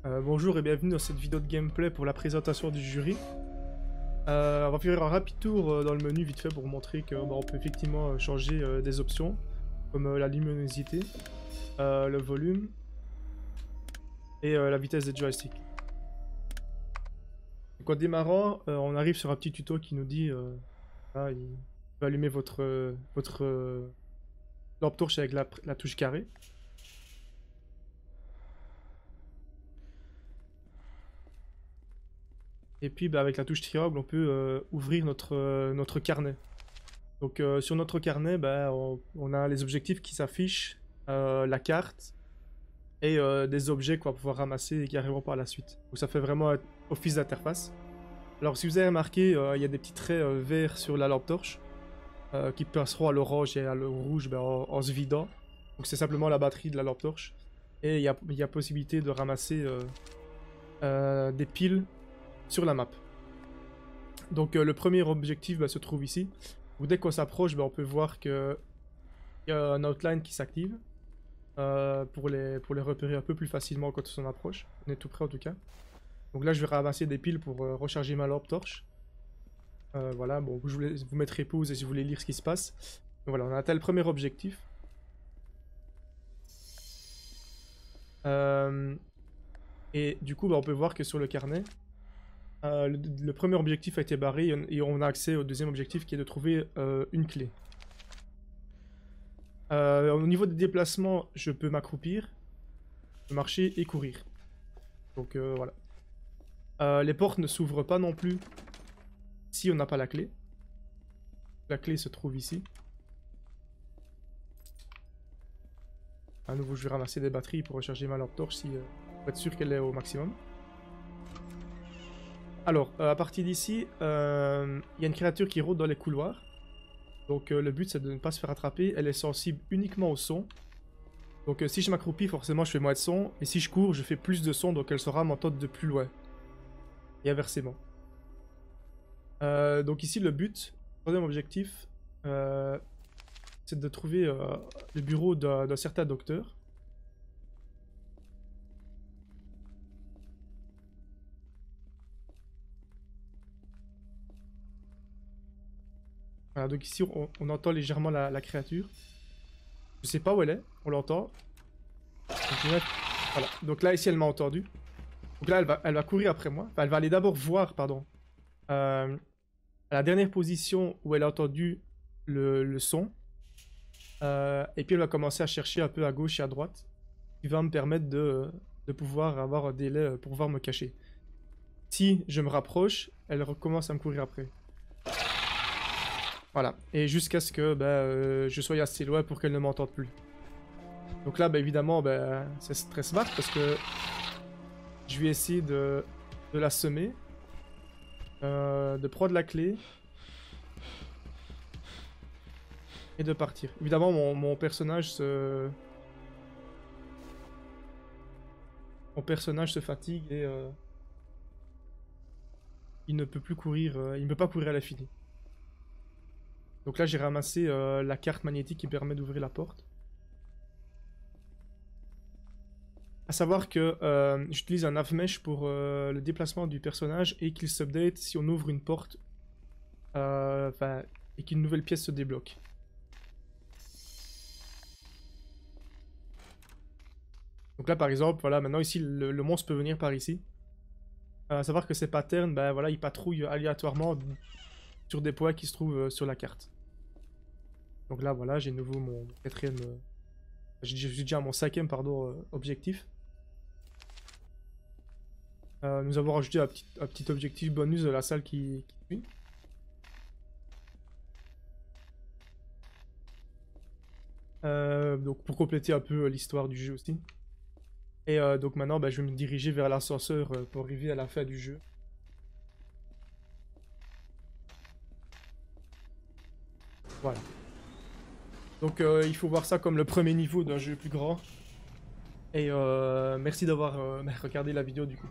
Bonjour et bienvenue dans cette vidéo de gameplay pour la présentation du jury. On va faire un rapide tour dans le menu vite fait pour vous montrer qu'on peut effectivement changer des options comme la luminosité, le volume et la vitesse des joysticks. Donc en démarrant, on arrive sur un petit tuto qui nous dit il va allumer votre lampe torche avec la touche carré. Et puis avec la touche triangle, on peut ouvrir notre carnet. Donc sur notre carnet, on a les objectifs qui s'affichent, la carte et des objets qu'on va pouvoir ramasser carrément par la suite. Donc ça fait vraiment un office d'interface. Alors si vous avez remarqué, il y a des petits traits verts sur la lampe torche qui passeront à l'orange et à le rouge en se vidant. Donc c'est simplement la batterie de la lampe torche. Et il y a possibilité de ramasser des piles sur la map. Donc le premier objectif se trouve ici. Donc, dès qu'on s'approche, on peut voir qu'il y a un outline qui s'active pour les repérer un peu plus facilement quand on s'en approche. On est tout près en tout cas. Donc là je vais ramasser des piles pour recharger ma lampe torche. Voilà, bon, je vous mettrai pause si vous voulez lire ce qui se passe. Donc, voilà, on a atteint le premier objectif. Et du coup on peut voir que sur le carnet, le premier objectif a été barré et on a accès au deuxième objectif qui est de trouver une clé. Au niveau des déplacements, je peux m'accroupir, marcher et courir. Donc voilà. Les portes ne s'ouvrent pas non plus si on n'a pas la clé. La clé se trouve ici. À nouveau, je vais ramasser des batteries pour recharger ma lampe torche pour être sûr qu'elle est au maximum. Alors, à partir d'ici, il y a une créature qui rôde dans les couloirs. Donc le but c'est de ne pas se faire attraper. Elle est sensible uniquement au son. Donc si je m'accroupis, forcément je fais moins de son. Et si je cours, je fais plus de son, donc elle saura m'entendre de plus loin. Et inversement. Donc ici le but, troisième objectif, c'est de trouver le bureau d'un certain docteur. Voilà, donc ici on entend légèrement la créature. Je sais pas où elle est, on l'entend. Voilà, donc là ici elle m'a entendu. Donc là elle va courir après moi. Enfin, elle va aller d'abord voir, pardon, à la dernière position où elle a entendu le son. Et puis elle va commencer à chercher un peu à gauche et à droite. Qui va me permettre de pouvoir avoir un délai pour pouvoir me cacher. Si je me rapproche, elle recommence à me courir après. Voilà, et jusqu'à ce que je sois assez loin pour qu'elle ne m'entende plus. Donc là, évidemment, c'est très smart parce que je vais essayer de la semer, de prendre la clé et de partir. Évidemment, mon personnage se fatigue et il ne peut plus courir, il ne peut pas courir à l'infini. Donc là j'ai ramassé la carte magnétique qui permet d'ouvrir la porte. A savoir que j'utilise un nav-mesh pour le déplacement du personnage et qu'il s'update si on ouvre une porte et qu'une nouvelle pièce se débloque. Donc là par exemple, voilà, maintenant ici le monstre peut venir par ici. A savoir que ces patterns, voilà, ils patrouillent aléatoirement sur des points qui se trouvent sur la carte. Donc là voilà, j'ai de nouveau mon quatrième... j'ai déjà mon cinquième objectif. Nous avons rajouté un petit objectif bonus de la salle qui suit. Donc pour compléter un peu l'histoire du jeu aussi. Et donc maintenant je vais me diriger vers l'ascenseur pour arriver à la fin du jeu. Voilà. Donc il faut voir ça comme le premier niveau d'un jeu plus grand. Et merci d'avoir regardé la vidéo du coup.